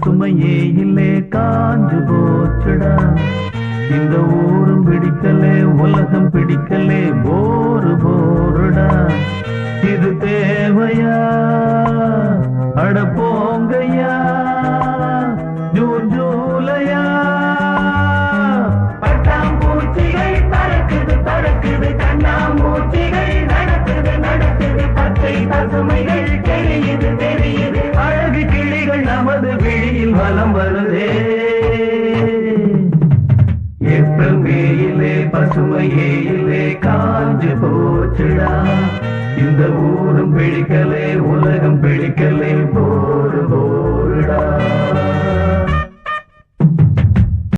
பசுமையே இல்லே காஞ்சு போச்சுடா. இந்த ஊரும் பிடிக்கலே உலகம் பிடிக்கலே போரு போருடா. இது தேவையா அட போங்கய்யா ஜூன் ஜூலையா. பட்டாம்பூச்சிகள் பறக்குது பறக்குது கண்ணாமூச்சிகள் நடக்குது நடக்குது பச்சை பசுமைகள் தெரியுது தெரியுது அழகு கிளிகள் நமது விழியில் வலம் வருதே. ஏப்ரல் மேயிலே பசுமையே இல்லே காஞ்சு போச்சுடா. இந்த ஊரும் பிடிக்கலே